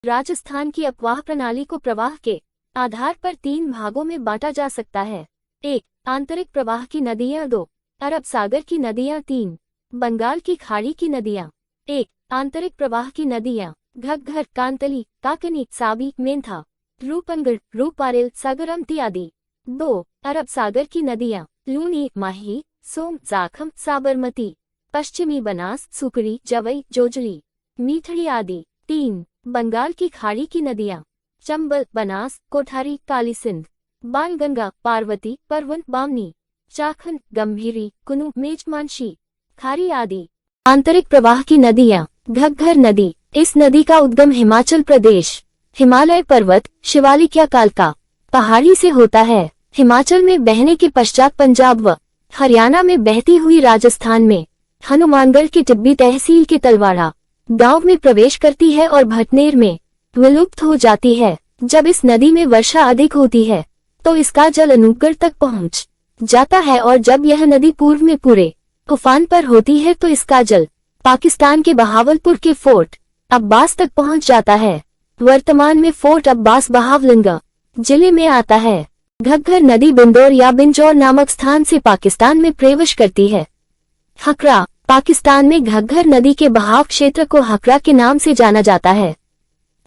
राजस्थान की अपवाह प्रणाली को प्रवाह के आधार पर 3 भागों में बांटा जा सकता है। 1. आंतरिक प्रवाह की नदियां। 2. अरब सागर की नदियां। 3. बंगाल की खाड़ी की नदियां। 1. आंतरिक प्रवाह की नदियां। घग्घर, कांतली, काकनी, साबी, मेंथा, रूपनगढ़, रूपारेल, सागरमती आदि। 2. अरब सागर की नदियां। लूनी, माही, सोम, जाखम, साबरमती, पश्चिमी बनास, सुकड़ी, जवई, जोजली, मीठड़ी आदि। 3. बंगाल की खाड़ी की नदियां। चंबल, बनास, कोठारी, काली सिंध, बाणगंगा, पार्वती, परवन, बामनी, चाखन, गंभीरी, कुनु, मेजमानशी, खारी आदि। आंतरिक प्रवाह की नदियां। घग्घर नदी। इस नदी का उद्गम हिमाचल प्रदेश, हिमालय पर्वत, शिवालिक या कालका पहाड़ी से होता है। हिमाचल में बहने के पश्चात पंजाब व हरियाणा में बहती हुई राजस्थान में हनुमानगढ़ की टिब्बी तहसील के तलवाड़ा गांव में प्रवेश करती है और भटनेर में विलुप्त हो जाती है। जब इस नदी में वर्षा अधिक होती है तो इसका जल अनूपगढ़ तक पहुंच जाता है और जब यह नदी पूर्व में पूरे उफान पर होती है तो इसका जल पाकिस्तान के बहावलपुर के फोर्ट अब्बास तक पहुंच जाता है। वर्तमान में फोर्ट अब्बास बहावलंगा जिले में आता है। घग्घर नदी बिंदौर या बिंजौर नामक स्थान से पाकिस्तान में प्रवेश करती है। हकरा। पाकिस्तान में घग्घर नदी के बहाव क्षेत्र को हकरा के नाम से जाना जाता है।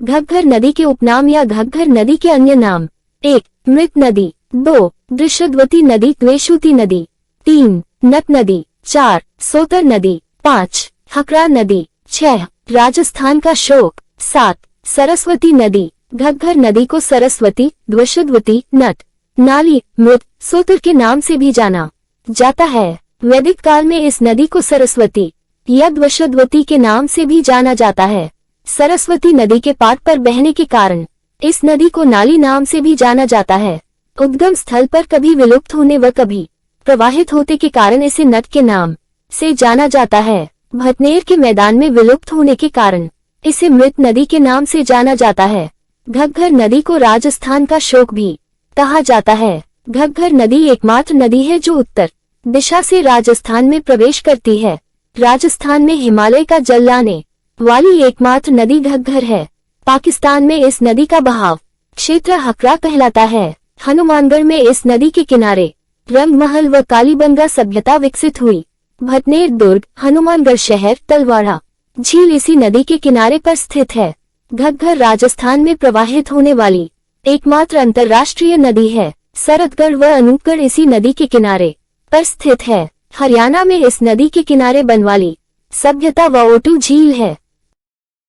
घग्घर नदी के उपनाम या घग्घर नदी के अन्य नाम। 1. मृत नदी। 2. दृश्यद्वती नदी, त्वेषुती नदी। 3. नत नदी। 4. सोतर नदी। 5. हकरा नदी। 6. राजस्थान का शोक। 7. सरस्वती नदी। घग्घर नदी को सरस्वती, द्वशद्वती, नट, नाली, मृत, सोतर के नाम से भी जाना जाता है। वैदिक काल में इस नदी को सरस्वती या द्वशद्वती के नाम से भी जाना जाता है। सरस्वती नदी के पाट पर बहने के कारण इस नदी को नाली नाम से भी जाना जाता है। उद्गम स्थल पर कभी विलुप्त होने व कभी प्रवाहित होते के कारण इसे नट के नाम से जाना जाता है। भटनेर के मैदान में विलुप्त होने के कारण इसे मृत नदी के नाम से जाना जाता है। घग्घर नदी को राजस्थान का शोक भी कहा जाता है। घग्घर नदी एकमात्र नदी है जो उत्तर दिशा से राजस्थान में प्रवेश करती है। राजस्थान में हिमालय का जल लाने वाली एकमात्र नदी घग्घर है। पाकिस्तान में इस नदी का बहाव क्षेत्र हकरा कहलाता है। हनुमानगढ़ में इस नदी के किनारे रंगमहल व कालीबंगा सभ्यता विकसित हुई। भटनेर दुर्ग, हनुमानगढ़ शहर, तलवाड़ा झील इसी नदी के किनारे पर स्थित है। घग्घर राजस्थान में प्रवाहित होने वाली एकमात्र अंतर्राष्ट्रीय नदी है। सरतगढ़ व अनूपगढ़ इसी नदी के किनारे पर स्थित है। हरियाणा में इस नदी के किनारे बनवाली सभ्यता व ओटू झील है।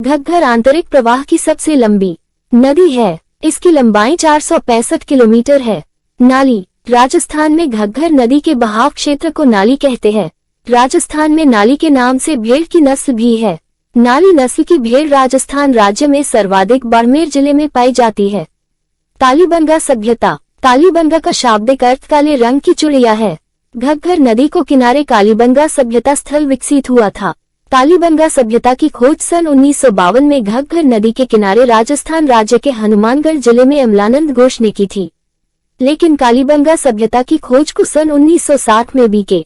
घग्घर आंतरिक प्रवाह की सबसे लंबी नदी है। इसकी लंबाई 465 किलोमीटर है। नाली। राजस्थान में घग्घर नदी के बहाव क्षेत्र को नाली कहते हैं। राजस्थान में नाली के नाम से भेड़ की नस्ल भी है। नाली नस्ल की भेड़ राजस्थान राज्य में सर्वाधिक बाड़मेर जिले में पाई जाती है। कालीबंगा सभ्यता। कालीबंगा का शाब्दिक अर्थ काले रंग की चिड़िया है। घग्घर नदी को किनारे कालीबंगा सभ्यता स्थल विकसित हुआ था। कालीबंगा सभ्यता की खोज सन 1952 में घग्घर नदी के किनारे राजस्थान राज्य के हनुमानगढ़ जिले में अमलानंद घोष ने की थी। लेकिन कालीबंगा सभ्यता की खोज को सन 1960 में बीके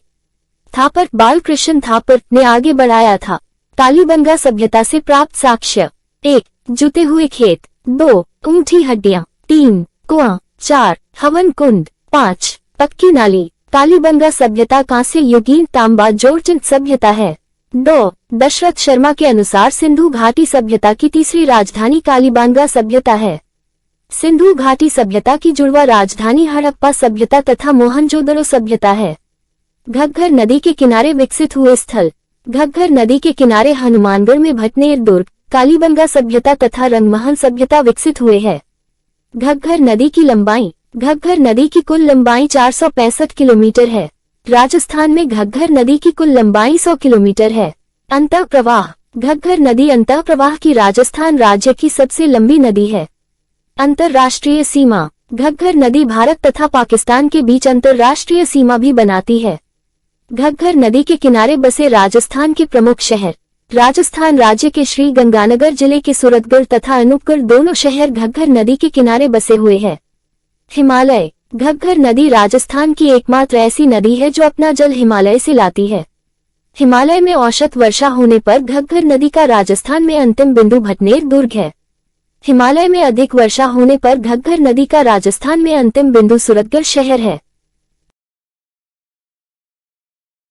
थापर, बालकृष्ण थापर ने आगे बढ़ाया था। कालीबंगा सभ्यता से प्राप्त साक्ष्य। 1. जुते हुए खेत। 2. ऊंटी हड्डियां। 3. कुआं। 4. हवन कुंड। 5. पक्की नाली। कालीबंगा सभ्यता कांस्य युगीन तांबा जोड़चिन सभ्यता है। 2. दशरथ शर्मा के अनुसार सिंधु घाटी सभ्यता की तीसरी राजधानी कालीबंगा सभ्यता है। सिंधु घाटी सभ्यता की जुड़वा राजधानी हड़प्पा सभ्यता तथा मोहनजोदड़ो सभ्यता है। घग्घर नदी के किनारे विकसित हुए स्थल। घग्घर नदी के किनारे हनुमानगढ़ में भटनेर दुर्ग, कालीबंगा सभ्यता तथा रंगमहल सभ्यता विकसित हुए है। घग्घर नदी की लंबाई। घग्घर नदी की कुल लंबाई 465 किलोमीटर है। राजस्थान में घग्घर नदी की कुल लंबाई 100 किलोमीटर है। अंतः प्रवाह। घग्घर नदी अंतः प्रवाह की राजस्थान राज्य की सबसे लंबी नदी है। अंतर्राष्ट्रीय सीमा। घग्घर नदी भारत तथा पाकिस्तान के बीच अंतर्राष्ट्रीय सीमा भी बनाती है। घग्घर नदी के किनारे बसे राजस्थान के प्रमुख शहर। राजस्थान राज्य के श्री गंगानगर जिले के सूरतगढ़ तथा अनूपगढ़ दोनों शहर घग्घर नदी के किनारे बसे हुए हैं। हिमालय। घग्घर नदी राजस्थान की एकमात्र ऐसी नदी है जो अपना जल हिमालय से लाती है। हिमालय में औसत वर्षा होने पर घग्घर नदी का राजस्थान में अंतिम बिंदु भटनेर दुर्ग है। हिमालय में अधिक वर्षा होने पर घग्गर नदी का राजस्थान में अंतिम बिंदु सूरतगढ़ शहर है।